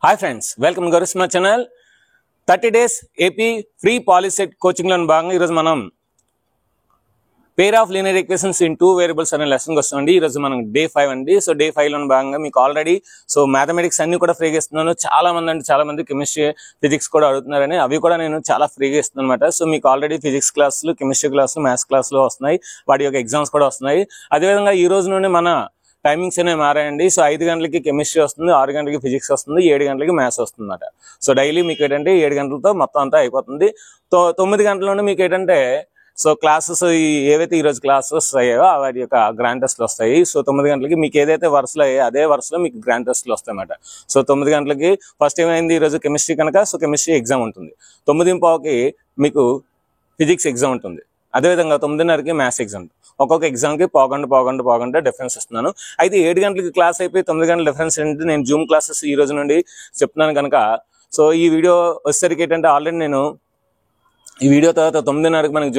Hi friends, welcome to my channel. 30 days AP free polyset coaching లో భాగంగా ఈరోజు మనం pair of linear equations in two variables అనే lesson కి వస్తామండి. ఈరోజు మనం డే 5 అండి. సో డే 5 లో భాగంగా మీకు ఆల్రెడీ సో మ్యాథమెటిక్స్ అన్ని కూడా ఫ్రీగా ఇస్తున్నాను. చాలా మంది కెమిస్ట్రీ ఫిజిక్స్ కూడా అడుగుతున్నారని అవి కూడా నేను చాలా ఫ్రీగా ఇస్తున్నాను అనమాట. సో మీకు ఆల్రెడీ ఫిజిక్స్ క్లాసులు, కెమిస్ట్రీ క్లాసులు, మ్యాథ్స్ క్లాసులు వస్తున్నాయి. వాటి యొక్క ఎగ్జామ్స్ కూడా వస్తున్నాయి. అదేవిధంగా ఈ రోజు నుండి మన టైమింగ్స్ అనేవి మారాయండి. సో 5 గంటలకి కెమిస్ట్రీ వస్తుంది, 6 గంటలకి ఫిజిక్స్ వస్తుంది, 7 గంటలకి మ్యాథ్స్ వస్తుంది అన్నమాట. సో డైలీ మీకు ఏంటంటే 7 గంటలతో మొత్తం అంతా అయిపోతుంది. 9 గంటల నుండి మీకు ఏంటంటే సో క్లాసెస్ ఏవైతే ఈ రోజు క్లాసెస్ అయ్యాయో వాటి యొక్క గ్రాండ్ టెస్ట్లు వస్తాయి. సో 9 గంటలకి మీకు ఏదైతే వరుసలో అయ్యాయో అదే వరుసలో మీకు గ్రాండ్ టెస్ట్లు వస్తాయి అన్నమాట. సో 9 గంటలకి ఫస్ట్ ఏమైంది ఈ రోజు కెమిస్ట్రీ కనుక సో కెమిస్ట్రీ ఎగ్జామ్ ఉంటుంది. 9:15కి మీకు ఫిజిక్స్ ఎగ్జామ్ ఉంటుంది. అదేవిధంగా 9:30కి మ్యాథ్స్ ఎగ్జామ్. ఒక్కొక్క ఎగ్జామ్కి పావుగంట డిఫరెన్స్ ఇస్తున్నాను. అయితే 7 గంటలకి క్లాస్ అయిపోయి 9 గంటల డిఫరెన్స్ ఏంటంటే నేను జూమ్ క్లాసెస్ ఈ రోజు నుండి చెప్తున్నాను కనుక సో ఈ వీడియో వచ్చేసరికి ఏంటంటే ఆల్రెడీ నేను ఈ వీడియో తర్వాత 9:30కి మనకి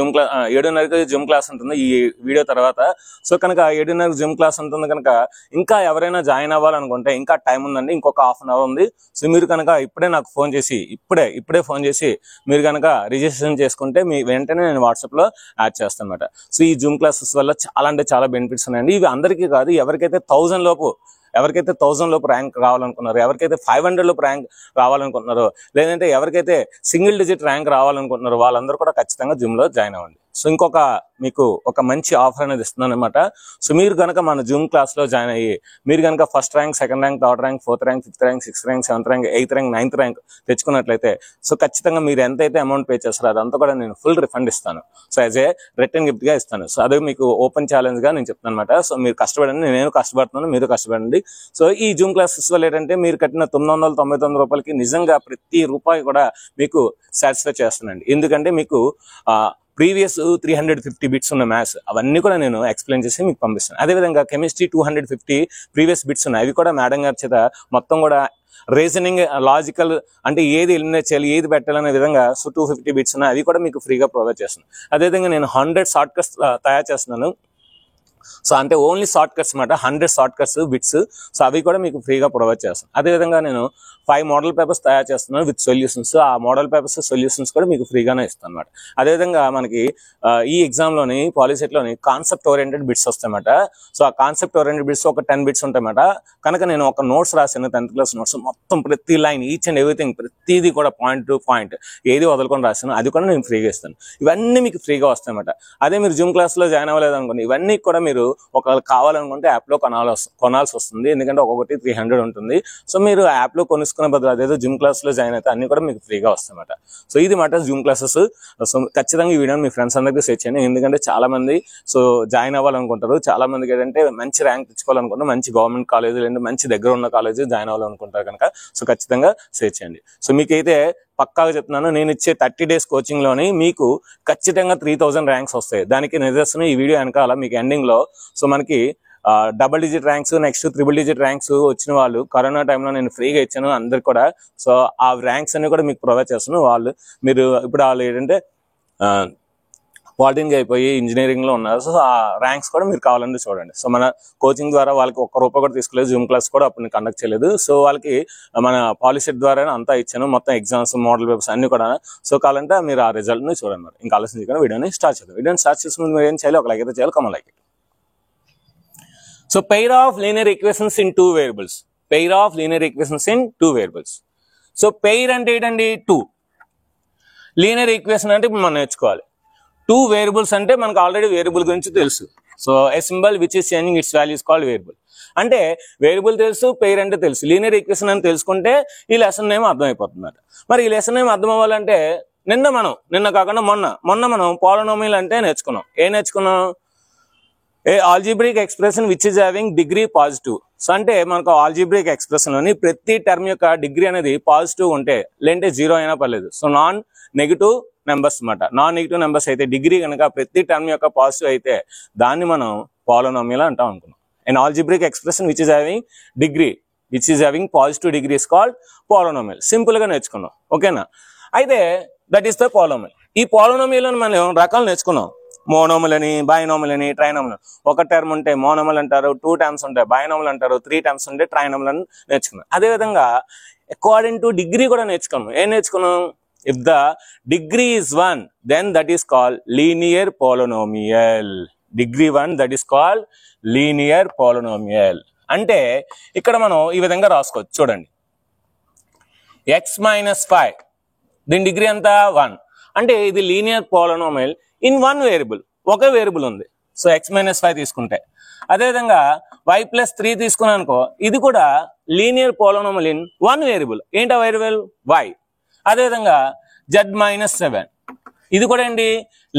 7:30కి జూమ్ క్లాస్ ఉంటుంది ఈ వీడియో తర్వాత. సో కనుక 7:30కి జూమ్ క్లాస్ ఉంటుంది కనుక ఇంకా ఎవరైనా జాయిన్ అవ్వాలనుకుంటే ఇంకా టైం ఉందండి, ఇంకొక హాఫ్ అన్ అవర్ ఉంది. సో మీరు కనుక ఇప్పుడే నాకు ఫోన్ చేసి ఇప్పుడే ఫోన్ చేసి మీరు కనుక రిజిస్ట్రేషన్ చేసుకుంటే మీ వెంటనే నేను వాట్సాప్లో యాడ్ చేస్తాను అనమాట. సో ఈ జూమ్ క్లాసెస్ వల్ల చాలా బెనిఫిట్స్ ఉన్నాయండి. ఇవి అందరికీ కాదు, ఎవరికైతే 1000 లోపు ర్యాంక్ రావాలనుకున్నారో, ఎవరికైతే 500 లోపు ర్యాంక్ రావాలనుకుంటున్నారో, లేదంటే ఎవరికైతే సింగిల్ డిజిట్ ర్యాంక్ రావాలనుకుంటున్నారో వాళ్ళందరూ కూడా ఖచ్చితంగా జూమ్ లో జాయిన్ అవ్వండి. సో ఇంకొక మీకు ఒక మంచి ఆఫర్ అనేది ఇస్తున్నాను అనమాట. సో మీరు కనుక మన జూమ్ క్లాస్ లో జాయిన్ అయ్యి మీరు కనుక first rank, second rank, third rank, fourth rank, fifth rank, sixth rank, seventh rank, eighth rank, ninth rank తెచ్చుకున్నట్లయితే సో ఖచ్చితంగా మీరు ఎంతైతే అమౌంట్ పే చేస్తారో అదంతా కూడా నేను ఫుల్ రిఫండ్ ఇస్తాను. So as a return gift గా ఇస్తాను. సో అదే మీకు ఓపెన్ ఛాలెంజ్ గా నేను చెప్తాను అనమాట. సో మీరు కష్టపడండి, నేను కష్టపడుతున్నాను, మీరు కష్టపడండి. సో ఈ జూమ్ క్లాసెస్ వల్ల ఏంటంటే మీరు కట్టిన 999 రూపాయలకి నిజంగా ప్రతి రూపాయి కూడా మీకు సాటిస్ఫై చేస్తానండి. ఎందుకంటే మీకు ప్రీవియస్ 350 బిట్స్ ఉన్న మ్యాథ్స్ అవన్నీ కూడా నేను ఎక్స్ప్లెయిన్ చేసి మీకు పంపిస్తాను. అదేవిధంగా కెమిస్ట్రీ 250 ప్రీవియస్ బిట్స్ ఉన్నాయి, అవి కూడా మేడం గారి చేత మొత్తం కూడా రీజనింగ్, లాజికల్ అంటే ఏది ఎలిమినేట్ చేయాలి, ఏది పెట్టాలనే విధంగా సో 250 బిట్స్ ఉన్నాయి, అవి కూడా మీకు ఫ్రీగా ప్రొవైడ్ చేస్తున్నాను. అదేవిధంగా నేను 100 షార్ట్ కట్స్ తయారు చేస్తున్నాను. సో అంటే ఓన్లీ షార్ట్ కట్స్ అనమాట, 100 షార్ట్ కట్స్ బిట్స్. సో అవి కూడా మీకు ఫ్రీగా ప్రొవైడ్ చేస్తాను. అదేవిధంగా నేను 5 మోడల్ పేపర్స్ తయారు చేస్తున్నాను విత్ సొల్యూషన్స్. ఆ మోడల్ పేపర్స్, సొల్యూషన్స్ కూడా మీకు ఫ్రీగానే ఇస్తాను అనమాట. అదేవిధంగా మనకి ఈ ఎగ్జామ్లోని పాలిసెట్లోని కాన్సెప్ట్ ఓరియంటెడ్ బిట్స్ వస్తాయన్నమాట. సో ఆ కాన్సెప్ట్ ఓరియంటెడ్ బిట్స్ ఒక 10 బిట్స్ ఉంటాయన్నమాట. కనుక నేను ఒక నోట్స్ రాశాను, 10th క్లాస్ నోట్స్, మొత్తం ప్రతి లైన్, ఈచ్ అండ్ ఎవ్రీథింగ్, ప్రతిదీ కూడా పాయింట్ టు పాయింట్ ఏది వదులుకొని రాశాను, అది కూడా నేను ఫ్రీగా ఇస్తాను. ఇవన్నీ మీకు ఫ్రీగా వస్తాయన్నమాట. అదే మీరు జూమ్ క్లాస్లో జాయిన్ అవ్వలేదు అనుకోండి, ఇవన్నీ కూడా మీరు ఒకవేళ కావాలనుకుంటే యాప్లో కొనాల్సి వస్తుంది. ఎందుకంటే ఒక్కొక్కటి 300 ఉంటుంది. సో మీరు యాప్లో కొనుక్కునే బదులు అదేదో జూమ్ క్లాస్ లో జాయిన్ అయితే అన్ని కూడా మీకు ఫ్రీగా వస్తాయన్నమాట. సో ఇది మాట జూమ్ క్లాసెస్. సో ఖచ్చితంగా ఈ వీడియోని మీ ఫ్రెండ్స్ అందరికీ షేర్ చేయండి. ఎందుకంటే చాలా మంది సో జాయిన్ అవ్వాలనుకుంటారు, చాలా మందికి ఏంటంటే మంచి ర్యాంక్ తెచ్చుకోవాలనుకుంటారు, మంచి గవర్నమెంట్ కాలేజీ లేదంటే మంచి దగ్గర ఉన్న కాలేజీ జాయిన్ అవ్వాలనుకుంటారు కనుక సో ఖచ్చితంగా షేర్ చేయండి. సో మీకైతే పక్కాగా చెప్తున్నాను, నేను ఇచ్చే 30 డేస్ కోచింగ్ లోని మీకు ఖచ్చితంగా 3000 ర్యాంక్స్ వస్తాయి. దానికి నిదర్శనం ఈ వీడియో వెనకాల మీకు ఎండింగ్ లో సో మనకి double digit ranks, next triple digit ranks వచ్చిన వాళ్ళు కరోనా టైంలో నేను ఫ్రీగా ఇచ్చాను అందరికి కూడా. సో ఆ ర్యాంక్స్ అన్ని కూడా మీకు ప్రొవైడ్ చేస్తాను. మీరు ఇప్పుడు వాళ్ళు ఏంటంటే పాలిటెక్నిక్ అయిపోయి ఇంజనీరింగ్ లో ఉన్నారు. సో ఆ ర్యాంక్స్ కూడా మీరు కావాలంటే చూడండి. సో మన కోచింగ్ ద్వారా వాళ్ళకి ఒక్క రూపాయి కూడా తీసుకోలేదు, జూమ్ క్లాస్ కూడా అప్పుడు కండక్ట్ చేయలేదు. సో వాళ్ళకి మన పాలిసెట్ ద్వారా అంతా ఇచ్చాను, మొత్తం ఎగ్జామ్స్, మోడల్ పేపర్స్ అన్ని కూడా. సో కావాలంటే మీరు ఆ రిజల్ట్ ని చూడండి. ఇంకా ఆలోచించకుండా వీడియోని స్టార్ట్ చేద్దాం. వీడియోని స్టార్ట్ చేసిన ముందు మీరు ఏం చేయాలి, ఒక లైక్ అయితే చేయాలి, comma like. So pair of linear equations in two variables. Pair of linear equations in two variables. So pair అంటే ఏంటండి? 2. లీనియర్ ఈక్వేషన్ అంటే ఇప్పుడు మనం నేర్చుకోవాలి. 2 వేరియబుల్స్ అంటే మనకు ఆల్రెడీ వేరియబుల్ గురించి తెలుసు. So A symbol which is changing it's values called variable. అంటే వేరియబుల్ తెలుసు, పెయిర్ అంటే తెలుసు. లీనియర్ ఈక్వేషన్ అని తెలుసుకుంటే ఈ లెసన్ ఏమో అర్థమైపోతుంది. మరి ఈ లెసన్ ఏమో అర్థం అవ్వాలంటే నిన్న కాకుండా మొన్న మనం పాలినోమియల్ అంటే నేర్చుకున్నాం. ఏం నేర్చుకున్నాం? A algebraic expression which is having degree positive. So అంటే మనకు ఆల్జీబ్రిక్ ఎక్స్ప్రెషన్ లోని ప్రతి టర్మ్ యొక్క డిగ్రీ అనేది పాజిటివ్ ఉంటే, లేదంటే 0 అయినా పర్లేదు. సో నాన్ నెగిటివ్ నెంబర్స్ అనమాట. నాన్ నెగిటివ్ నెంబర్స్ అయితే డిగ్రీ కనుక ప్రతి టర్మ్ యొక్క పాజిటివ్ అయితే దాన్ని మనం పాలినోమియల్ అంటాం అనుకున్నాం. And algebraic expression which is having positive degree is called polynomial. Simple గా నేర్చుకున్నాం, ఓకేనా? అయితే దట్ ఈస్ ద పాలినోమియల్. ఈ పాలినోమియల్ మనం రకాలు నేర్చుకున్నాం. మోనోమల్ అని, బైనోమల్ అని, ట్రైనోమల్. ఒక టర్మ్ ఉంటే మోనోమల్ అంటారు, 2 టర్మ్స్ ఉంటాయి బైనోమల్ అంటారు, 3 టర్మ్స్ ఉంటే ట్రైనోమల్ అని నేర్చుకున్నాం. అదేవిధంగా అకార్డింగ్ టు డిగ్రీ కూడా నేర్చుకున్నాం. ఏం నేర్చుకున్నాం? If the degree is 1 then that is called linear polynomial. Degree 1 that is called linear polynomial. అంటే ఇక్కడ మనం ఈ విధంగా రాసుకోవచ్చు. చూడండి, x మైనస్ 5 దీని డిగ్రీ ఎంత? 1. అంటే ఇది linear polynomial in 1 variable. Okay variable ఉంది. సో x మైనస్ 5 తీసుకుంటే, అదేవిధంగా y ప్లస్ 3 తీసుకున్నాను అనుకో, ఇది కూడా లీనియర్ పోలినోమియల్ ఇన్ 1 వేరియబుల్. ఏంటి ఆ వేరియబుల్? y. అదేవిధంగా z మైనస్ 7 ఇది కూడా ఏంటి?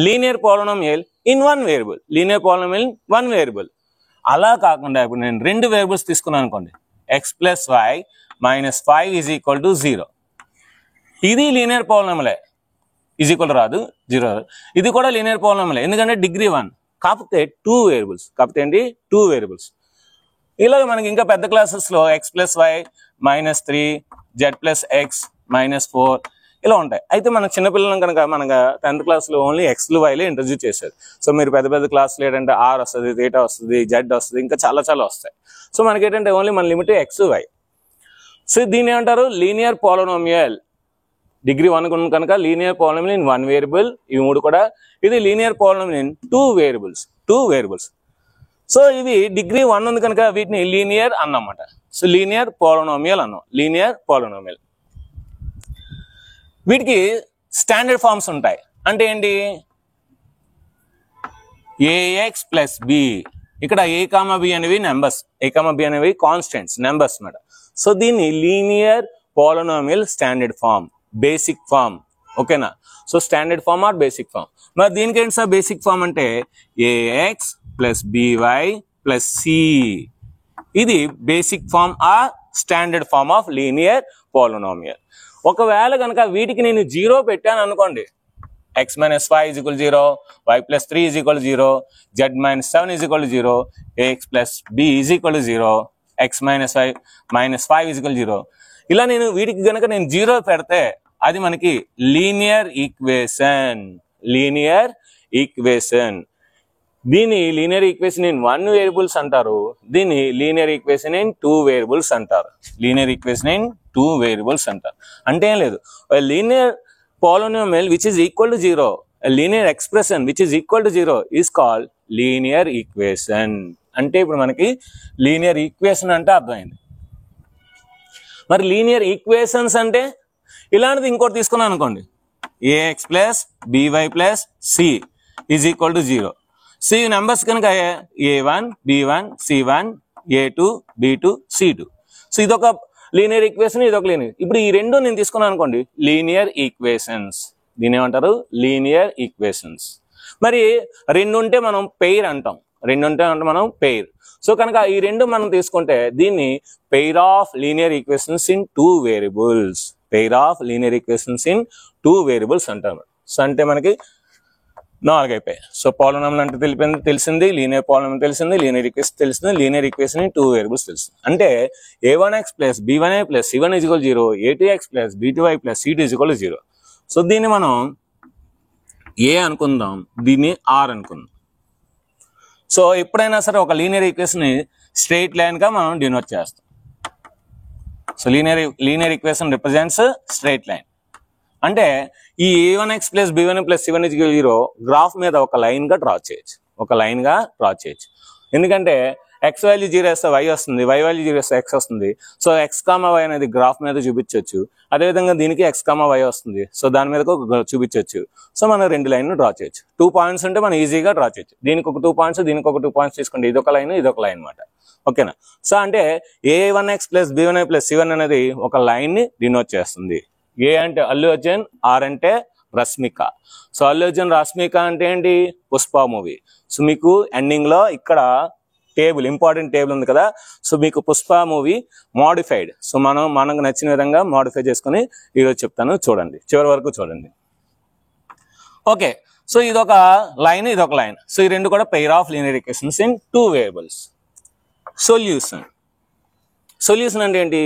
Linear polynomial in 1 variable. Linear polynomial in 1 variable. అలా కాకుండా ఇప్పుడు నేను 2 వేరియబుల్స్ తీసుకున్నాను అనుకోండి, x plus y minus 5 is equal to 0. ఇది లీనియర్ పోలినోమియలే, ఈజ్ ఈక్వల్ రాదు, 0 రాదు. ఇది కూడా లీనియర్ పోలినోమియలే, ఎందుకంటే డిగ్రీ 1. కాకపోతే 2 వేరియబుల్స్. కాకపోతే ఏంటి? 2 వేరియబుల్స్. ఇలాగ మనకి ఇంకా పెద్ద క్లాసెస్లో x plus y minus 3, z plus x minus 4 ఇలా ఉంటాయి. అయితే మన చిన్నపిల్లలను కనుక మనకు 10th క్లాస్లో ఓన్లీ ఎక్స్లు వైలే ఇంట్రడ్యూస్ చేశారు. సో మీరు పెద్ద పెద్ద క్లాసులు ఏంటంటే ఆర్ వస్తుంది, థీటా వస్తుంది, జెడ్ వస్తుంది, ఇంకా చాలా చాలా వస్తాయి. సో మనకి ఏంటంటే ఓన్లీ మన లిమిట్ ఎక్స్ వై. సో దీన్ని ఏమంటారు? Linear polynomial. డిగ్రీ 1 కనుక లీనియర్ పోలినోమియల్ ఇన్ 1 వేరియబుల్. ఇవి 3 కూడా ఇది linear polynomial in 2 variables. So ఇవి డిగ్రీ 1 ఉంది కనుక వీటిని లీనియర్ అన్నమాట. సో లీనియర్ పోలినోమియల్ అన్నాం, లీనియర్ పోలినోమియల్. వీటికి స్టాండర్డ్ ఫార్మ్స్ ఉంటాయి. అంటే ఏంటి? A x plus B. ఇక్కడ ఏ కామా బి అనేవి నెంబర్స్, ఏ కామా బి అనేవి కాన్స్టెంట్స్, నెంబర్స్ అన్నమాట. సో దీన్ని linear polynomial standard form, basic form. ఓకేనా? So standard form or basic form. మరి దీనికి ఏంటి సార్ బేసిక్ ఫార్మ్ అంటే? A x plus b y plus C. ఇది basic form or standard form of linear polynomial. ఒకవేళ కనుక వీటికి నేను 0 పెట్టాను అనుకోండి, x minus 5 is equal 0, y plus 3 is equal 0, z minus 7 is equal 0, ax plus b is equal 0, x minus 5 is equal 0. ఇలా నేను వీటికి కనుక నేను 0 పెడితే అది మనకి లీనియర్ ఈక్వేషన్. Linear equation. దీన్ని లీనియర్ ఈక్వేషన్ ఇన్ 1 వేరియబుల్స్ అంటారు. దీన్ని లీనియర్ ఈక్వేషన్ ఇన్ 2 వేరియబుల్స్ అంటారు. లీనియర్ ఈక్వేషన్ ఇన్ 2 వేరియబుల్స్ అంటారు. అంటే ఏం లేదు, linear polynomial which is equal to 0, a linear expression which is equal to 0 is called linear equation. అంటే ఇప్పుడు మనకి లీనియర్ ఈక్వేషన్ అంటే అర్థమైంది. మరి లీనియర్ ఈక్వేషన్స్ అంటే ఇలాంటిది ఇంకోటి తీసుకున్నాను అనుకోండి, a x plus b y plus c is equal to 0. C numbers కనుక A1, B1, C1, A2, B2, C2. So ఇదొక లీనియర్ ఈక్వేషన్, ఇదొక లీనియర్. ఇప్పుడు ఈ రెండు నేను తీసుకున్నాను అనుకోండి, లీనియర్ ఈక్వేషన్స్. దీని ఏమంటారు? Linear equations. మరి 2 ఉంటే మనం పెయిర్ అంటాం. 2 ఉంటే అంటే మనం పెయిర్. సో కనుక ఈ 2 మనం తీసుకుంటే దీన్ని pair of linear equations in 2 variables. Pair of linear equations in 2 variables అంటారు. సో అంటే మనకి 4 అయిపోయాయి. సో పోలినామియల్ అంటే తెలిసింది, లీనియర్ పోలినామియల్ తెలిసింది, లీనియర్ ఈక్వేషన్ తెలిసింది, లీనియర్ ఈక్వేషన్ ఇన్ 2 వేరియబుల్స్ తెలిసింది. అంటే a1x plus b1a plus c1 is equal 0, a2x plus b2y plus c2 is equal 0. So దీన్ని మనం ఏ అనుకుందాం, దీన్ని ఆర్ అనుకుందాం. సో ఎప్పుడైనా సరే ఒక లీనియర్ ఈక్వేషన్ స్ట్రైట్ లైన్ గా మనం డినోట్ చేస్తాం. So linear equation represents straight line. అంటే ఈ a1x plus b1 plus c1 is equal 0 graph మీద ఒక లైన్ గా డ్రా చేయొచ్చు. ఎందుకంటే x వాల్యూ 0 వేస్తే y వస్తుంది, y వాల్యూ 0 వేస్తే x వస్తుంది. సో x కామా y అనేది గ్రాఫ్ మీద చూపించవచ్చు. అదేవిధంగా దీనికి x కామా y వస్తుంది, సో దాని మీద చూపించవచ్చు. సో మనం 2 లైన్లు డ్రా చేయొచ్చు. 2 పాయింట్స్ ఉంటే మనం ఈజీగా డ్రా చేయొచ్చు. దీనికి ఒక 2 పాయింట్స్, దీనికి ఒక 2 పాయింట్స్ తీసుకుంటే ఇదొక లైన్, ఇదొక లైన్ అనమాట. ఓకేనా? సో అంటే a1x plus b1 plus c1 అనేది ఒక లైన్ ని డినోట్ చేస్తుంది. ఏ అంటే అల్లు అర్జున్, ఆర్ అంటే రష్మిక. సో అల్లు అర్జున్ రష్మిక అంటే ఏంటి? పుష్ప మూవీ. సో మీకు ఎండింగ్ లో ఇక్కడ టేబుల్, ఇంపార్టెంట్ టేబుల్ ఉంది కదా. సో మీకు పుష్ప మూవీ మోడిఫైడ్. సో మనకు నచ్చిన విధంగా మోడిఫై చేసుకుని ఈరోజు చెప్తాను, చూడండి, చివరి వరకు చూడండి. ఓకే, సో ఇదొక లైన్, ఇదొక లైన్. సో ఈ 2 కూడా pair of linear equations in 2 variables. Solution అంటే ఏంటి?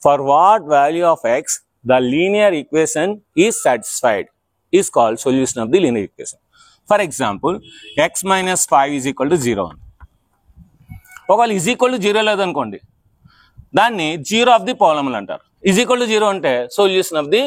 For what value of X the linear equation is satisfied is called solution of the linear equation. For example x minus 5 is equal to 0 అని. ఒకవేళ is equal to 0 లేదనుకోండి, దాన్ని zero of the polynomial అంటారు. Is equal to 0 అంటే solution of the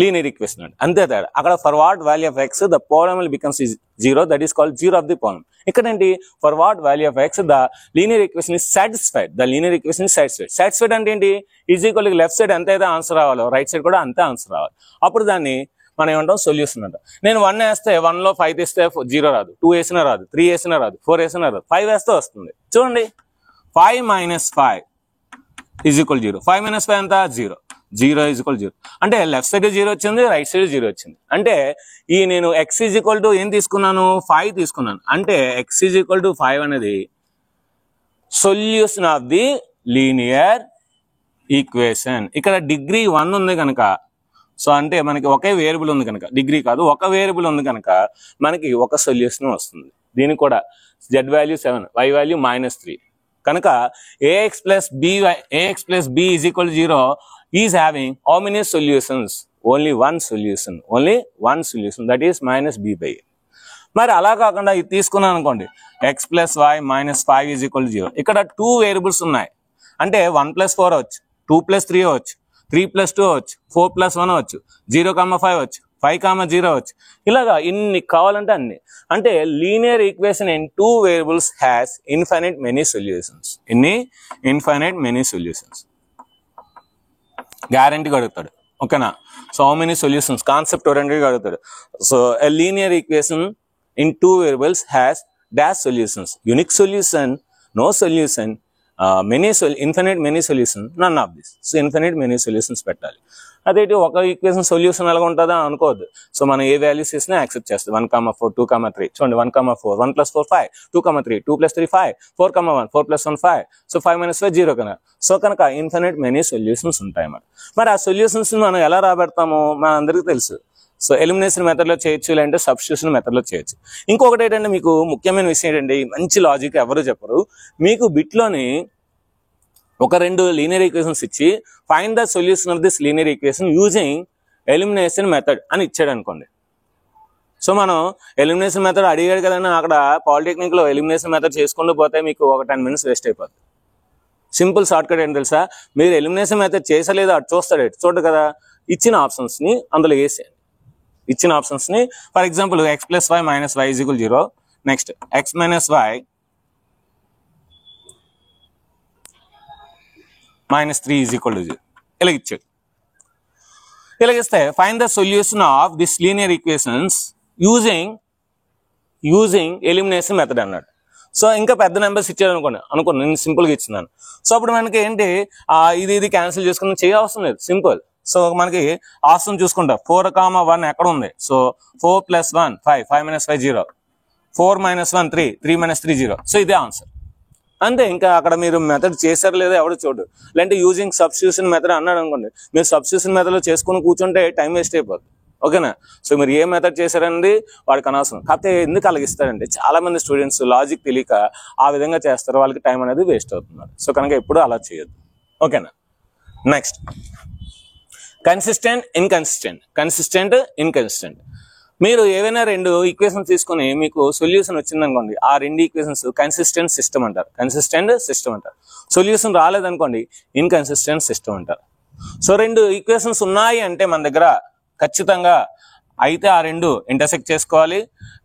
linear equation అండి. అంతే తేడా. అక్కడ for what value of X the polynomial becomes 0, that is called zero of the polynomial. ఇక్కడ ఏంటి, for what value of X the linear equation is satisfied. The linear equation is satisfied. Satisfied అంటే ఏంటి, is equal to left side ఎంత అయితే answer రావాలో right side కూడా అంతే answer రావాలి. అప్పుడు దాన్ని మనం ఏమంటాం, సొల్యూషన్ అంటాం. నేను 1 వేస్తే 1లో 5 తీస్తే 0 రాదు, 2 వేసినా రాదు, 3 వేసినా రాదు, 4 వేసినా రాదు, 5 వేస్తే వస్తుంది. చూడండి, 5 మైనస్ 5 ఈజ్ ఈక్వల్ 0. 5 మైనస్ 5 ఎంత, 0. 0 ఈజ్ ఈక్వల్ 0 అంటే లెఫ్ట్ సైడ్ 0 వచ్చింది, రైట్ సైడ్ 0 వచ్చింది. అంటే ఈ నేను x ఈజ్ ఈక్వల్ టు ఏం తీసుకున్నాను, 5 తీసుకున్నాను. అంటే x ఈజ్ ఈక్వల్ టు 5 అనేది solution of the linear equation. ఇక్కడ డిగ్రీ 1 ఉంది కనుక, సో అంటే మనకి ఒకే వేరియబుల్ ఉంది కనుక, డిగ్రీ కాదు ఒక వేరియబుల్ ఉంది కనుక మనకి ఒక సొల్యూషన్ వస్తుంది. దీనికి కూడా z వాల్యూ 7, y వాల్యూ -3 కనుక ax plus b is equal 0 is having how many solutions, only one solution, that is -b/a. మరి అలా కాకుండా ఇది తీసుకున్నాను అనుకోండి, x plus y -5 is equal 0. ఇక్కడ 2 వేరియబుల్స్ ఉన్నాయి అంటే 1 + 4 అవచ్చు, 2 + 3 అవచ్చు, 3 + 2 అవచ్చు, 4 + 1 అవచ్చు, 0,5 అవచ్చు, 5,0 అవచ్చు. ఇలాగా ఇన్ని కావాలంటే అన్ని. అంటే linear equation in 2 variables has infinite many solutions. Infinite many solutions గ్యారంటీగా అడుగుతాడు. ఓకేనా? So how many solutions concept ఓరియంటెడ్గా అడుగుతాడు. So a linear equation in 2 variables has dash solutions, unique solution, no solution, infinite many solution, none of this. So infinite many solutions పెట్టాలి. అదేంటి ఒక equation solution ఎలా ఉంటుందా అనుకోవద్దు. సో మనం ఏ values ఇచ్చినా యాక్సెప్ట్ చేస్తుంది. 1,4, 2,3 చూడండి, 1,4, 1 + 4 5, 2,3, 2 + 3 5, 4,1, 4 + 1 5. సో 5 - 5 0 కనుక. సో కనుక ఇన్ఫినిట్ మెనీ సొల్యూషన్స్ ఉంటాయి అన్నమాట. మరి ఆ సొల్యూషన్స్ మనం ఎలా రాబెడతామో మన అందరికీ తెలుసు. సో ఎలిమినేషన్ మెథడ్లో చేయొచ్చు, లేదంటే సబ్స్టిట్యూషన్ మెథడ్లో చేయొచ్చు. ఇంకొకటి ఏంటంటే మీకు ముఖ్యమైన విషయం ఏంటంటే, మంచి లాజిక్ ఎవరు చెప్పరు, మీకు బిట్లోని ఒక 2 లీనియర్ ఈక్వేషన్స్ ఇచ్చి find the solution of this linear equation using elimination method అని ఇచ్చాడు అనుకోండి. సో మనం ఎలిమినేషన్ మెథడ్ అడిగాడు కదండి, అక్కడ పాలిటెక్నిక్లో ఎలిమినేషన్ మెథడ్ చేసుకుంటూ పోతే మీకు ఒక 10 minutes వేస్ట్ అయిపోతుంది. సింపుల్ షార్ట్ కట్ ఏంటి తెలుసా, మీరు ఎలిమినేషన్ మెథడ్ చేసలేదు అటు చూస్తాడు, చూడు కదా, ఇచ్చిన ఆప్షన్స్ని అందులో వేసేయండి. ఇచ్చిన ఆప్షన్స్ని for example x + y - y is equal 0, next x - y -3 is equal to 0 ఇలా ఇచ్చాడు. ఇలాగిస్తే find the solution of this linear equations using elimination method అన్నాడు. సో ఇంకా పెద్ద నెంబర్స్ ఇచ్చాడు అనుకోండి నేను సింపుల్గా ఇచ్చినాను. సో అప్పుడు మనకి ఏంటి, ఇది క్యాన్సిల్ చేసుకుని చేయవసరం లేదు, సింపుల్. సో మనకి ఆప్షన్ చూసుకుంటా 4,1 ఎక్కడ ఉంది. సో 4 + 1 5, 5 - 5 0, 4 - 1 3, 3 - 3 0. సో ఇదే ఆన్సర్ అంతే. ఇంకా అక్కడ మీరు మెథడ్ చేశారు లేదో ఎవరు చూడు. లేదంటే యూజింగ్ సబ్స్టిట్యూషన్ మెథడ్ అన్నాడు అనుకోండి, మీరు సబ్స్టిట్యూషన్ మెథడ్లో చేసుకుని కూర్చుంటే టైం వేస్ట్ అయిపోతుంది. ఓకేనా? సో మీరు ఏ మెథడ్ చేశారనేది వాడికి అనవసరం. కాకపోతే ఎందుకు అలాగిస్తారంటే చాలా మంది స్టూడెంట్స్ లాజిక్ తెలియక ఆ విధంగా చేస్తారు, వాళ్ళకి టైం అనేది వేస్ట్ అవుతున్నారు. సో కనుక ఎప్పుడు అలా చేయొద్దు. ఓకేనా? Next consistent inconsistent. మీరు ఏవైనా 2 ఈక్వేషన్స్ తీసుకుని మీకు సొల్యూషన్ వచ్చిందనుకోండి, ఆ 2 ఈక్వేషన్స్ కన్సిస్టెంట్ సిస్టమ్ అంటారు. సొల్యూషన్ రాలేదనుకోండి ఇన్కన్సిస్టెంట్ సిస్టమ్ అంటారు. సో 2 ఈక్వేషన్స్ ఉన్నాయి అంటే మన దగ్గర ఖచ్చితంగా అయితే ఆ 2 ఇంటర్సెక్ట్ చేసుకోవాలి,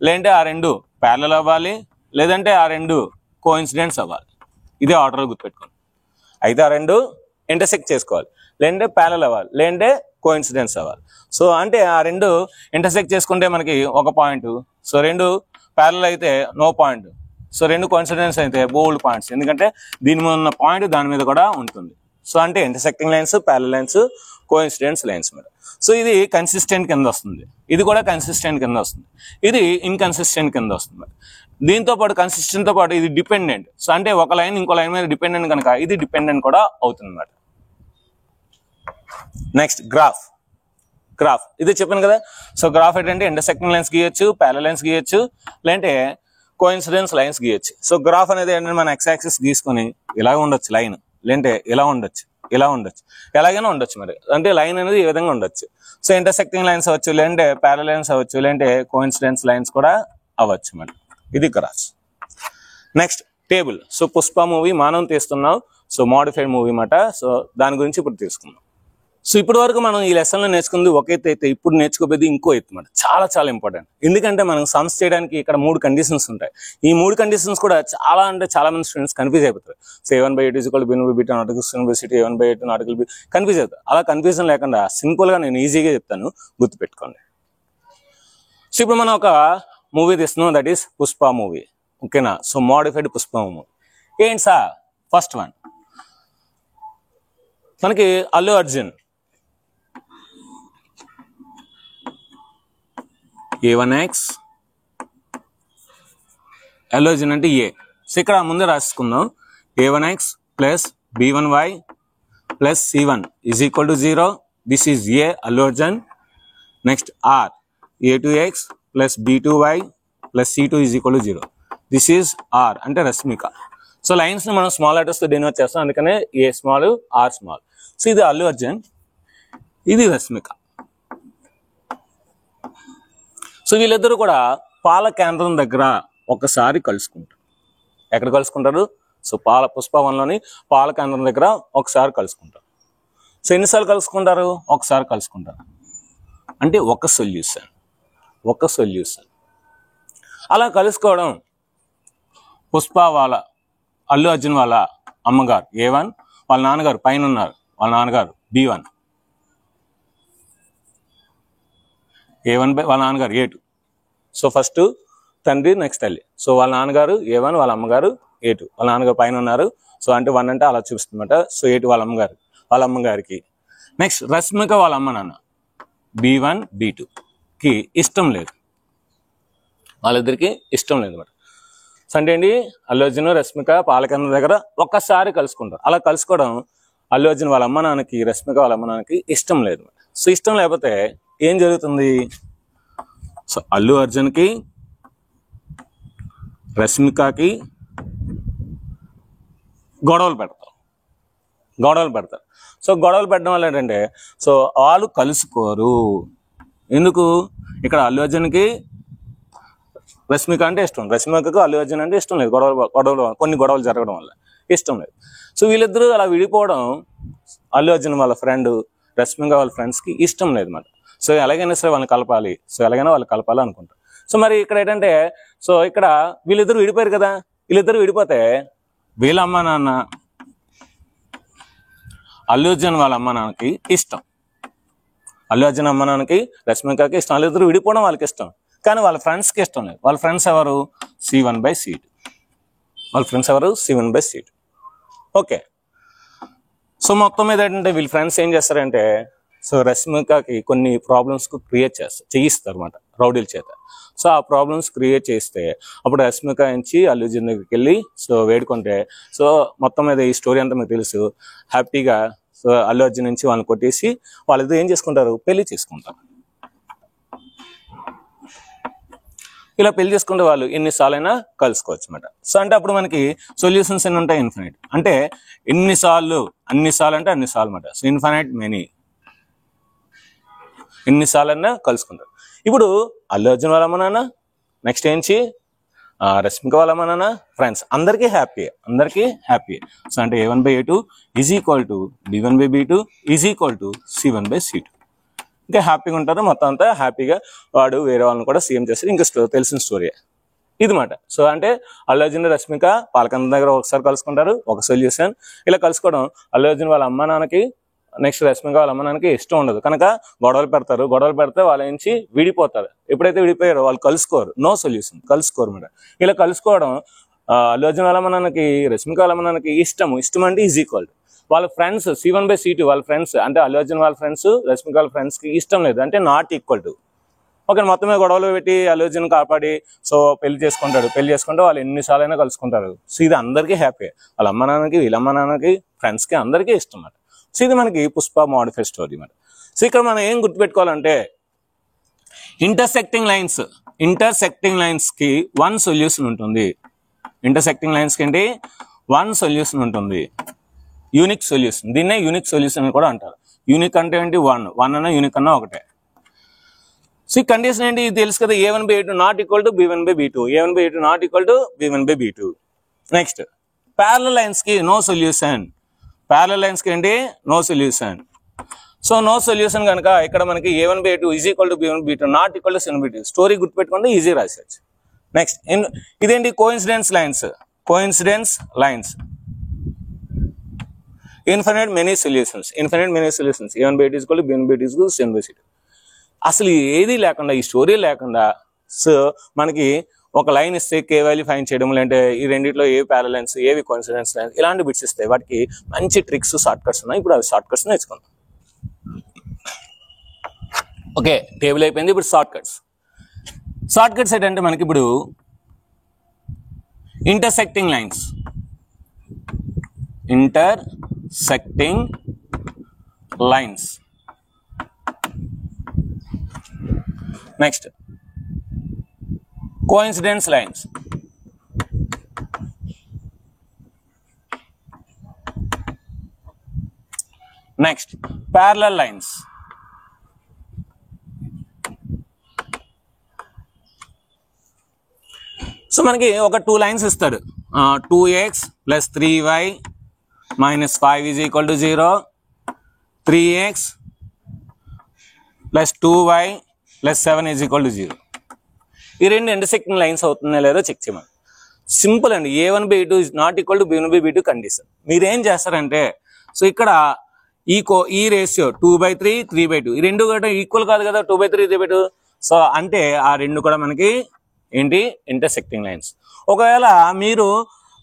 లేదంటే ఆ 2 ప్యారలల్ అవ్వాలి, లేదంటే ఆ 2 కోఇన్సిడెంట్స్ అవ్వాలి. ఇదే ఆర్డర్ గుర్తుపెట్టుకోండి. అయితే ఆ 2 ఇంటర్సెక్ట్ చేసుకోవాలి, లేదంటే ప్యారలల్ అవ్వాలి, లేదంటే కోఇన్సిడెన్స్ అవ్వాలి. సో అంటే ఆ 2 ఇంటర్సెక్ట్ చేసుకుంటే మనకి ఒక పాయింట్, సో 2 ప్యారలల్ అయితే నో పాయింట్, సో 2 కోఇన్సిడెన్స్ అయితే బోల్డ్ పాయింట్స్, ఎందుకంటే దీని మీద ఉన్న పాయింట్ దాని మీద కూడా ఉంటుంది. సో అంటే intersecting lines, parallel lines, coincidence lines మీద. సో ఇది కన్సిస్టెంట్ కింద వస్తుంది, ఇది కూడా కన్సిస్టెంట్ కింద వస్తుంది, ఇది ఇన్కన్సిస్టెంట్ కింద వస్తుంది. దీంతో పాటు కన్సిస్టెంట్తో పాటు ఇది డిపెండెంట్. సో అంటే ఒక లైన్ ఇంకో లైన్ మీద డిపెండెంట్ కనుక ఇది డిపెండెంట్ కూడా అవుతుంది అన్నమాట. నెక్స్ట్ గ్రాఫ్ ఇది చెప్పాను కదా. సో గ్రాఫ్ ఏంటంటే ఇంటర్సెక్టింగ్ లైన్స్ గీయొచ్చు, ప్యారలల్ లైన్స్ గీయొచ్చు, లేదంటే కోఇన్సిడెన్స్ లైన్స్ గీయొచ్చు. సో గ్రాఫ్ అనేది ఏంటంటే మన x యాక్సిస్ గీసుకొని ఇలా ఉండొచ్చు లైన్, లేదంటే ఇలా ఉండొచ్చు, ఇలా ఉండొచ్చు, ఎలాగైనా ఉండొచ్చు మరి. అంటే లైన్ అనేది ఈ విధంగా ఉండొచ్చు. సో ఇంటర్సెక్టింగ్ లైన్స్ అవ్వచ్చు, లేదంటే ప్యారలల్ లైన్స్ అవ్వచ్చు, లేదంటే కోఇన్సిడెన్స్ లైన్స్ కూడా అవ్వచ్చు మరి. ఇది cross. Next table. So Pushpa movie మనం తీస్తున్నాం, సో మోడిఫైడ్ మూవీ మాట. సో దాని గురించి ఇప్పుడు తీసుకుందాం. సో ఇప్పటి వరకు మనం ఈ లెసన్లో నేర్చుకుంది ఒక ఎత్తు అయితే, ఇప్పుడు నేర్చుకోబోయేది ఇంకో ఎత్తు మాట. చాలా చాలా ఇంపార్టెంట్. ఎందుకంటే మనం సమ్స్ చేయడానికి ఇక్కడ 3 కండిషన్స్ ఉంటాయి. ఈ 3 కండిషన్స్ కూడా చాలా అంటే చాలా మంది స్టూడెంట్స్ కన్ఫ్యూజ్ అయిపోతారు. So A1/8 = B1/B article C1/C2, A1/8 article B confuse అవుతారు. అలా కన్ఫ్యూజన్ లేకుండా సింపుల్గా నేను ఈజీగా చెప్తాను, గుర్తుపెట్టుకోండి. సో ఇప్పుడు మనం ఒక మూవీ తీస్తున్నాం, దట్ ఈస్ పుష్ప మూవీ. ఓకేనా? సో మోడిఫైడ్ పుష్ప మూవీ ఏంటి సార్? ఫస్ట్ వన్ మనకి అల్లు అర్జున్ A1X, అల్లు అర్జున్ అంటే A. సో ఇక్కడ ముందే రాసుకుందాం, A1X plus B1Y plus C1 = 0. This is A, Allu Arjun. Next R, A2X plus B2Y plus C2 = 0. This is R అంటే Rashmika. So lines ని మనం small letters తో denote చేస్తాం, అందుకనే A small, R small. So ఇది అల్లు అర్జున్, ఇది రష్మిక. సో వీళ్ళిద్దరూ కూడా పాల కేంద్రం దగ్గర ఒకసారి కలుసుకుంటారు. ఎక్కడ కలుసుకుంటారు? సో పుష్ప 1లోని పాల కేంద్రం దగ్గర ఒకసారి కలుసుకుంటారు. సో ఎన్నిసార్లు కలుసుకుంటారు? ఒకసారి కలుసుకుంటారు. అంటే ఒక సొల్యూషన్. అలా కలుసుకోవడం పుష్ప వాళ్ళ అల్లు అర్జున్ వాళ్ళ అమ్మగారు A1, వాళ్ళ నాన్నగారు పైన ఉన్నారు, వాళ్ళ నాన్నగారు B1, A1 వాళ్ళ నాన్నగారు A2. సో ఫస్ట్ తండ్రి, నెక్స్ట్ తల్లి. సో వాళ్ళ నాన్నగారు A1, వాళ్ళ అమ్మగారు A2, వాళ్ళ నాన్నగారు పైన ఉన్నారు. సో అంటే 1 అంటే అలా చూపిస్తుందన్నమాట. సో A2 వాళ్ళ అమ్మగారికి. నెక్స్ట్ రష్మిక వాళ్ళ అమ్మ నాన్న B1, B2కి ఇష్టం లేదు, వాళ్ళిద్దరికి ఇష్టం లేదు అన్నమాట. సో అంటే ఏంటి? అల్లు అర్జున్ రష్మిక పాలకేంద్రం దగ్గర ఒక్కసారి కలుసుకుంటారు. అలా కలుసుకోవడం అల్లు అర్జున్ వాళ్ళ అమ్మ నాన్నకి, రష్మిక వాళ్ళ అమ్మ నాన్నకి ఇష్టం లేదు. సో ఇష్టం లేకపోతే ఏం జరుగుతుంది? సో అల్లు అర్జున్కి రష్మికకి గొడవలు పెడతారు. సో గొడవలు పెట్టడం వల్ల ఏంటంటే, సో వాళ్ళు కలుసుకోరు. ఎందుకు? ఇక్కడ అల్లు అర్జున్కి రష్మిక అంటే ఇష్టం, రష్మికకు అల్లు అర్జున్ అంటే ఇష్టం లేదు. కొన్ని గొడవలు జరగడం వల్ల ఇష్టం లేదు. సో వీళ్ళిద్దరూ అలా విడిపోవడం అల్లు అర్జున్ వాళ్ళ ఫ్రెండ్, రష్మిక వాళ్ళ ఫ్రెండ్స్కి ఇష్టం లేదు అన్నమాట. సో ఎలాగైనా సరే వాళ్ళని కలపాలి, అనుకుంటారు. సో మరి ఇక్కడ ఏంటంటే, సో ఇక్కడ వీళ్ళిద్దరూ విడిపోయారు కదా, వీళ్ళిద్దరూ విడిపోతే వీళ్ళ అమ్మ నాన్న అల్లు అర్జున్ వాళ్ళ అమ్మ నాన్నకి ఇష్టం, అల్లు అర్జున్ అమ్మ నాన్నకి రష్మికకి ఇష్టం. వాళ్ళిద్దరూ విడిపోవడం వాళ్ళకి ఇష్టం, కానీ వాళ్ళ ఫ్రెండ్స్కి ఇష్టం లేదు. వాళ్ళ ఫ్రెండ్స్ ఎవరు? C1/C2. ఓకే. సో మొత్తం మీద ఏంటంటే వీళ్ళ ఫ్రెండ్స్ ఏం చేస్తారంటే, సో రష్మికకి కొన్ని ప్రాబ్లమ్స్ క్రియేట్ చేయిస్తారు అన్నమాట రౌడీల చేత. సో ఆ ప్రాబ్లమ్స్ క్రియేట్ చేస్తే అప్పుడు రష్మిక నుంచి అల్లు అర్జున్ దగ్గరికి వెళ్ళి సో వేడుకుంటే, సో మొత్తం మీద ఈ స్టోరీ అంతా మీకు తెలుసు. హ్యాపీగా సో అల్లు అర్జున్ నుంచి వాళ్ళని కొట్టేసి వాళ్ళిద్దరు ఏం చేసుకుంటారు? పెళ్లి చేసుకుంటారు. ఇలా పెళ్లి చేసుకుంటే వాళ్ళు ఎన్నిసార్లైనా కలుసుకోవచ్చు అన్నమాట. సో అంటే అప్పుడు మనకి సొల్యూషన్స్ ఎన్ని ఉంటాయి? ఇన్ఫినైట్. అంటే అన్నిసార్లు అంటే అన్నిసార్లు అన్నమాట. సో ఇన్ఫినైట్ మెనీ, ఎన్నిసార్లైనా కలుసుకుంటారు. ఇప్పుడు అల్లు అర్జున్ వాళ్ళ అమ్మ నాన్న, నెక్స్ట్ ఏంచి రష్మిక వాళ్ళ అమ్మ నాన్న, ఫ్రెండ్స్ అందరికీ హ్యాపీ. సో అంటే A1/A2 = B1/B2 = C1/C2. ఇంకా హ్యాపీగా ఉంటారు. మొత్తం అంతా హ్యాపీగా వాడు వేరే వాళ్ళని కూడా సీఎం చేస్తారు. ఇంకా తెలిసిన స్టోరీ ఇది మాట. సో అంటే అల్లు అర్జున్ రష్మిక పాలకేంద్రం దగ్గర ఒకసారి కలుసుకుంటారు, ఒక సొల్యూషన్. ఇలా కలుసుకోవడం అల్లు అర్జున్ వాళ్ళ అమ్మ నాన్నకి, నెక్స్ట్ రష్మిక వాళ్ళ అమ్మ నాన్నకి ఇష్టం ఉండదు కనుక గొడవలు పెడితే వాళ్ళ నుంచి విడిపోతారు. ఎప్పుడైతే విడిపోయారో వాళ్ళు కలుసుకోరు, నో సొల్యూషన్, కలుసుకోరు మాట. ఇలా కలుసుకోవడం అల్లు అర్జున్ వాళ్ళ అమ్మ నాన్నకి, రష్మిక వాళ్ళ అమ్మ నాన్నకి ఇష్టం అంటే = వాళ్ళ ఫ్రెండ్స్ C1/C2 వాళ్ళ ఫ్రెండ్స్ అంటే అల్లు అర్జున్ వాళ్ళ ఫ్రెండ్స్, రష్మిక వాళ్ళ ఫ్రెండ్స్కి ఇష్టం లేదు, అంటే not equal. ఓకే, మొత్తం మీద గొడవలు పెట్టి అల్లు అర్జున్ కాపాడి సో పెళ్లి చేసుకుంటే వాళ్ళు ఎన్నిసార్లైనా కలుసుకుంటారు. సో ఇది అందరికీ హ్యాపీ, వాళ్ళ అమ్మ నాన్నకి, వీళ్ళ అమ్మ నాన్నకి, ఫ్రెండ్స్కి అందరికీ ఇష్టం అన్నమాట. సో ఇది మనకి పుష్ప మోడిఫైడ్ స్టోరీ అన్నమాట. సో ఇక్కడ మనం ఏం గుర్తుపెట్టుకోవాలంటే, ఇంటర్సెక్టింగ్ లైన్స్కి 1 సొల్యూషన్ ఉంటుంది. ఇంటర్సెక్టింగ్ లైన్స్కి ఏంటి? 1 సొల్యూషన్ ఉంటుంది. Unique solution. దీన్నే యూనిక్ సొల్యూషన్ అని కూడా అంటారు. యూనిక్ అంటే ఏంటి? 1 అన్న యూనిక్ అన్న ఒకటే. సో ఈ కండిషన్ ఏంటి? ఇది తెలుసు కదా, a1/a2 not equal to b1/b2, a1/a2 not equal to b1/b2. Next parallel lines కి నో సొల్యూషన్. ప్యారలల్ లైన్స్ కి ఏంటి? No solution. So no solution కనుక ఇక్కడ మనకి a1/a2 is equal to b1/b2 not equal to c1/b2. Story గుర్తుపెట్టుకుంటే easy రాసేయచ్చు. Next ఇదేంటి? Coincidence lines. Coincidence lines, infinite many solutions. Infinite many solutions, a1/a2 is equal to b1/b2 is equal to c1/c2. అసలు ఏది లేకుండా, ఈ story లేకుండా, so మనకి ఒక లైన్ ఇస్తే కే వాల్యూ ఫైండ్ చేయడం, లేదంటే ఈ రెండిట్లో ఏవి ప్యారలల్ లైన్స్, ఏవి కోఇన్సిడెన్స్ లైన్స్, ఇలాంటి బిట్స్ ఇస్తాయి. వాటికి మంచి ట్రిక్స్, షార్ట్ కట్స్ ఉన్నాయి. ఇప్పుడు అవి షార్ట్ కట్స్ నేర్చుకుందాం. ఓకే, టేబుల్ అయిపోయింది. ఇప్పుడు షార్ట్ కట్స్. షార్ట్ కట్స్ ఏంటంటే మనకి ఇప్పుడు intersecting lines. Intersecting lines. Next coincidence lines. Next parallel lines. So మనకి ఒక 2 లైన్స్ ఇస్తాడు. 2x + 3y - 5 is equal to 0, 3x + 2y + 7 is equal to 0. ఈ రెండు ఇంటర్సెక్టింగ్ లైన్స్ అవుతుందో లేదో చెక్ చేయమని. సింపుల్ అండి. a1/a2 is not equal to b1/b2 condition. మీరు ఏం చేస్తారంటే, సో ఇక్కడ ఈ రేషియో 2/3, 3/2, ఈ రెండు కూడా ఈక్వల్ కాదు కదా, 2/3, 3/2. సో అంటే ఆ రెండు కూడా మనకి ఏంటి? Intersecting lines. ఒకవేళ మీరు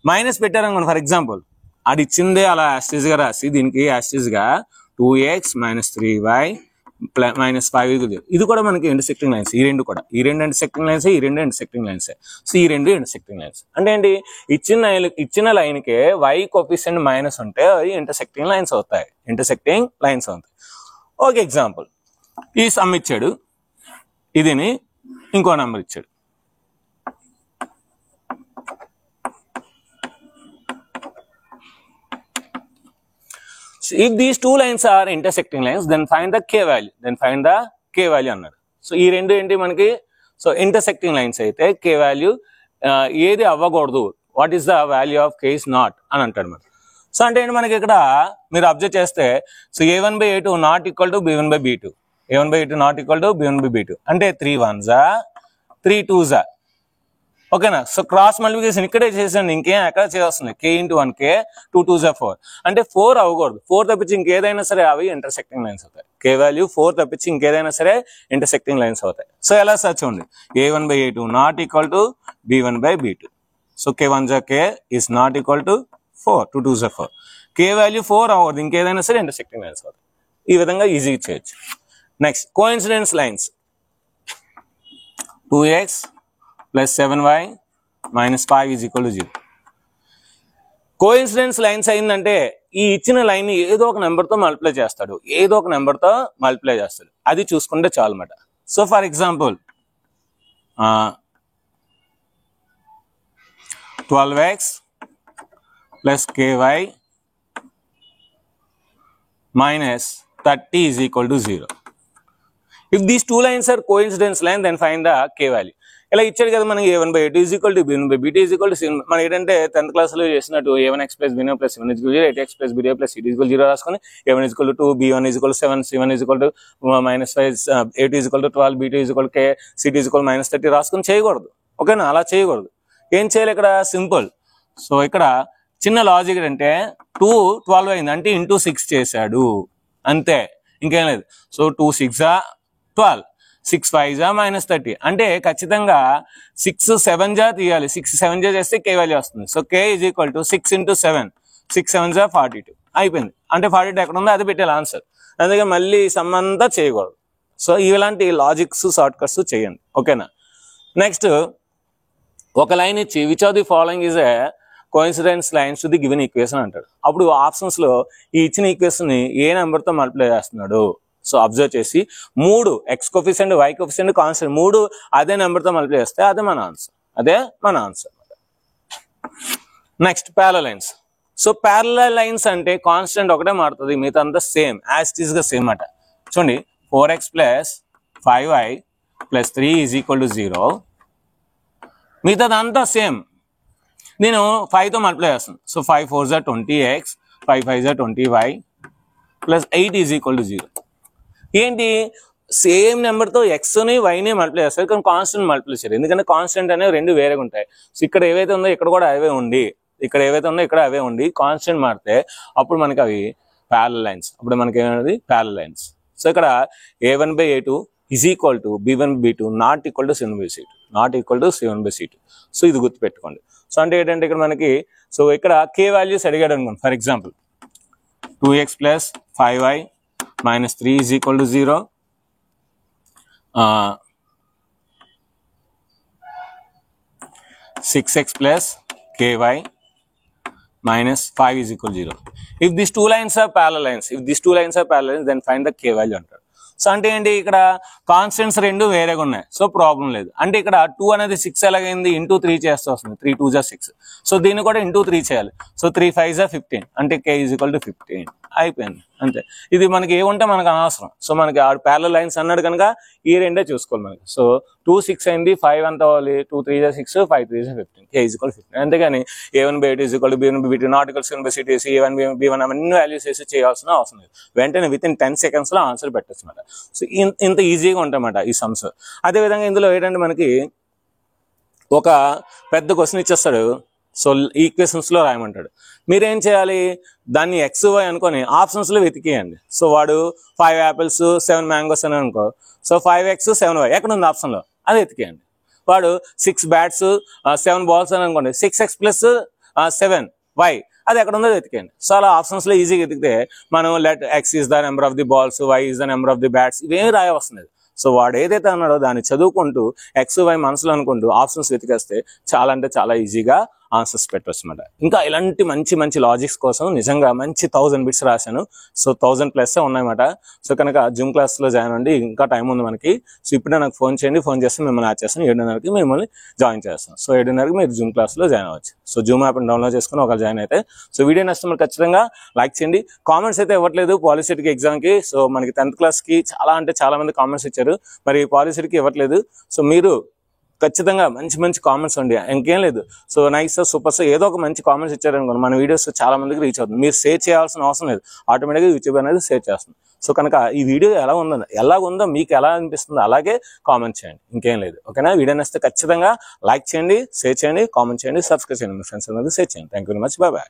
మైనస్ పెట్టారనుకోండి, ఫర్ ఎగ్జాంపుల్ అది ఇచ్చిందే అలా యాస్టీజ్ గా రాసి దీనికి యాస్టీజ్ గా 2x - 3y - 5, ఇది కూడా మనకి ఇంటర్సెక్టింగ్ లైన్స్. ఈ రెండు ఇంటర్సెక్టింగ్ లైన్స్, ఈ రెండు ఇంటర్సెక్టింగ్ లైన్స్. సో ఈ రెండు ఇంటర్సెక్టింగ్ లైన్స్ అంటే ఏంటి? ఇచ్చిన లైన్ కి y కోఎఫిషియంట్ మైనస్ ఉంటే అవి ఇంటర్సెక్టింగ్ లైన్స్ అవుతాయి. ఇంటర్సెక్టింగ్ లైన్స్ అవుతాయి. ఓకే, ఎగ్జాంపుల్ ఈ సమ్ ఇచ్చాడు, ఇదిని ఇంకో నెంబర్ ఇచ్చాడు. So if these two lines are intersecting lines, then find the k value. అన్నాడు. సో ఈ రెండు ఏంటి మనకి? సో ఇంటర్సెక్టింగ్ లైన్స్ అయితే k వాల్యూ ఏది అవ్వకూడదు. What is the value of k is not అని అంటాడు మరి. సో అంటే ఏంటి మనకి ఇక్కడ మీరు అబ్జర్వ్ చేస్తే, so a1/a2 not equal to b1/b2, a1/a2 not equal to b1/b2 అంటే 3 1s 3 2s. ఓకేనా? సో క్రాస్ మల్టిప్లికేషన్ ఇక్కడే చేసాను, ఇంకేం ఎక్కడ చేస్తుంది? k × 1 k, 2 2s 4 అంటే 4 అవ్వకూడదు. 4 తప్పించి ఇంకేదైనా సరే అవి ఇంటర్సెక్టింగ్ లైన్స్ అవుతాయి. k వాల్యూ 4 తప్పించి ఇంకేదైనా సరే ఇంటర్సెక్టింగ్ లైన్స్ అవుతాయి. సో ఎలా సర్చ్ ఉంది? a1/a2 not equal to b1/b2. So k 1s k is not equal to 4, 2 2s 4. k value 4 అవ్వదు, ఇంకేదైనా సరే ఇంటర్సెక్టింగ్ లైన్స్ అవుతాయి. ఈ విధంగా ఈజీగా చేయొచ్చు. Next coincidence lines. 2x + 7y - 5 is equal to 0. Coincidence lines అయిందంటే ఈ ఇచ్చిన లైన్ ఏదో ఒక నెంబర్తో మల్టిప్లై చేస్తాడు, అది చూసుకుంటే చాలు అన్నమాట. So for example 12x + ky - 30 is equal to 0. If these two lines are coincidence line, then find the k value. ఇలా ఇచ్చాడు కదా మనకి a1/a2 is equal to b1/b2 is equal to c. మనం ఏంటంటే 10th క్లాస్లో చేసినట్టు a1x + b1 + c1 is equal to 0, 8x + b2 + c2 is equal to 0 రాసుకొని a1 is equal to 2, b1 is equal to 7, c1 is equal to -5, a2 is equal to 12, b2 is equal to k, c2 is equal -30 రాసుకొని చేయకూడదు. ఓకేనా? అలా చేయకూడదు. ఏం చేయాలి ఇక్కడ? Simple. So ఇక్కడ చిన్న లాజిక్ అంటే 2 12 అయింది అంటే ఇంటూ 6 చేశాడు అంతే, ఇంకేం లేదు. సో 2 6 12, 6 5 -30 అంటే ఖచ్చితంగా 6 7 తీయాలి. 6 7 చేస్తే k వాల్యూ వస్తుంది. So k is equal to 6 × 7, 6 7 42 అయిపోయింది. అంటే 42 ఎక్కడ ఉందో అది పెట్టాలి ఆన్సర్. అందుకే మళ్ళీ సమ్ అంతా చేయకూడదు. సో ఇలాంటి లాజిక్స్, షార్ట్ కట్స్ చేయండి. ఓకేనా? నెక్స్ట్ ఒక లైన్ ఇచ్చి which of the following is a coincidence lines to the given equation అంటాడు. అప్పుడు ఆప్షన్స్ లో ఈ ఇచ్చిన ఈక్వేషన్ ని ఏ నెంబర్ తో మల్టిప్లై చేస్తున్నాడు? సో అబ్జర్వ్ చేసి 3 x coefficient, y coefficient, constant 3 అదే నెంబర్ తో మల్టిప్లై చేస్తే అదే మన answer. Next parallel lines. So parallel lines అంటే కాన్స్టెంట్ ఒకటే మారుతుంది, మిగతా అంతా సేమ్ యాజ్ ఇట్ ఈస్ గా సేమ్ అట. చూడండి 4x plus 5y plus 3 is equal to 0, మిగతాదంతా సేమ్. నేను 5తో మల్టిప్లై చేస్తాను. సో 5 4 జా 20x, 5 5 జా 20y plus 8 is equal to 0. ఏంటి, సేమ్ నెంబర్తో ఎక్స్ని వైని మల్టిప్లై చేస్తారు, కానీ కాన్స్టెంట్ మల్టిప్లై చేయరు. ఎందుకంటే కాన్స్టెంట్ అనేవి రెండు వేరేగా ఉంటాయి. సో ఇక్కడ ఏవైతే ఉందో ఇక్కడ కూడా అవే ఉండి, ఇక్కడ ఏవైతే ఉందో ఇక్కడ అవే ఉండి, కాన్స్టెంట్ మారితే అప్పుడు మనకి అవి ప్యారలల్ లైన్స్. అప్పుడు మనకి ఏమైనది ప్యారలల్ లైన్స్. సో ఇక్కడ a1/a2 is equal to b1/b2 not equal to c1/c2, not equal to c1/c2. So ఇది గుర్తుపెట్టుకోండి. సో అంటే ఏంటంటే ఇక్కడ మనకి, సో ఇక్కడ k వాల్యూస్ అడిగాడు అనుకోండి. For example 2x plus 5y minus 3 is equal to 0, 6x plus ky minus 5 is equal to 0. If these two lines are parallel lines, then find the k value అంటారు. So అంటే ఏంటి, ఇక్కడ constants రెండు వేరేగా ఉన్నాయి, so problem లేదు. అంటే ఇక్కడ 2 అనేది 6 ఎలాగైంది, ఇంటూ 3 చేస్తే వస్తుంది, 3 2 జా 6. సో దీన్ని కూడా ఇంటూ 3 చేయాలి. సో 3 5 జా 15, అంటే k ఈజ్ ఈక్వల్ టు 15 అయిపోయింది అంతే. ఇది మనకి ఏముంటే మనకు అనవసరం. సో మనకి ఆ ప్యారలల్ లైన్స్ అన్నాడు కనుక ఈ రెండే చూసుకోవాలి మనకి. సో 2 6 అయింది, 5 ఎంత అవ్వాలి, 2 3 జా 6, 5 3 జా 15, k ఈజ్ ఈక్వల్ 15. అంతేగాని a1/a2 is equal to b1/b2 not equal c1/c2 వేసి a1/b1 అన్ని వాల్యూస్ వేసి చేయాల్సిన అవసరం లేదు. వెంటనే విత్ ఇన్ 10 seconds లో ఆన్సర్ పెట్టచ్చు అన్నమాట. సో ఇంత ఈజీగా ఉంటాయన్నమాట ఈ సమ్స్. అదేవిధంగా ఇందులో ఏంటంటే మనకి ఒక పెద్ద క్వశ్చన్ ఇచ్చేస్తాడు. సో ఈక్వేషన్స్ లో రాయమంటాడు. మీరేం చేయాలి, దాన్ని x y అనుకొని ఆప్షన్స్ లో వెతికేయండి. సో వాడు 5 apples 7 mangoes అని అనుకో, సో 5x 7y ఎక్కడ ఉంది ఆప్షన్ లో, అది వెతికేయండి. వాడు 6 bats 7 balls అని అనుకోండి, 6x ప్లస్ 7y అది ఎక్కడ ఉందో వెతికేయండి. సో అలా ఆప్షన్స్ లో ఈజీగా వెతికితే మనం let x is the number of the balls, y is the number of the bats, ఇవేమి రాయవస్తుంది. సో వాడు ఏదైతే అన్నాడో దాన్ని చదువుకుంటూ x y మనసులో అనుకుంటూ ఆప్షన్స్ వెతికేస్తే చాలా అంటే చాలా ఈజీగా ఆన్సర్స్ పెట్టవచ్చు అన్నమాట. ఇంకా ఇలాంటి మంచి మంచి లాజిక్స్ కోసం నిజంగా మంచి 1000 బిట్స్ రాశాను. సో 1000+ ఉన్నాయన్నమాట. సో కనుక జూమ్ క్లాస్లో జాయిన్ అండి, ఇంకా టైం ఉంది మనకి. సో ఇప్పుడే నాకు ఫోన్ చేయండి, ఫోన్ చేస్తే మిమ్మల్ని యాడ్ చేస్తాను. 7:30కి మిమ్మల్ని జాయిన్ చేస్తాను. సో 7:30కి మీరు జూమ్ క్లాస్లో జాయిన్ అవ్వచ్చు. సో జూమ్ యాప్ని డౌన్లోడ్ చేసుకుని ఒక జాయిన్ అయితే. సో వీడియో నచ్చితే మీరు ఖచ్చితంగా లైక్ చేయండి. కామెంట్స్ అయితే ఇవ్వట్లేదు పాలిసెట్కి ఎగ్జామ్కి. సో మనకి 10th క్లాస్కి చాలా అంటే చాలా మంది కామెంట్స్ ఇచ్చారు, మరి పాలిసెట్కి ఇవ్వట్లేదు. సో మీరు ఖచ్చితంగా మంచి మంచి కామెంట్స్ ఉండి, ఇంకేం లేదు. సో నైస్ సూపర్ ఏదో ఒక మంచి కామెంట్స్ ఇచ్చారనుకోండి, మన వీడియోస్ చాలా మందికి రీచ్ అవుతుంది. మీరు షేర్ చేయాల్సిన అవసరం లేదు, ఆటోమేటిక్గా యూట్యూబ్ అనేది షేర్ చేస్తుంది. సో కనుక ఈ వీడియో ఎలా ఉందో మీకు ఎలా అనిపిస్తుందో అలాగే కామెంట్ చేయండి, ఇంకేం లేదు. ఓకేనా? వీడియో నచ్చితే ఖచ్చితంగా లైక్ చేయండి, షేర్ చేయండి, కామెంట్ చేయండి, సబ్స్క్రైబ్ చేయండి, మీ ఫ్రెండ్స్ అనేది షేర్ చేయండి. Thank you very much, bye bye.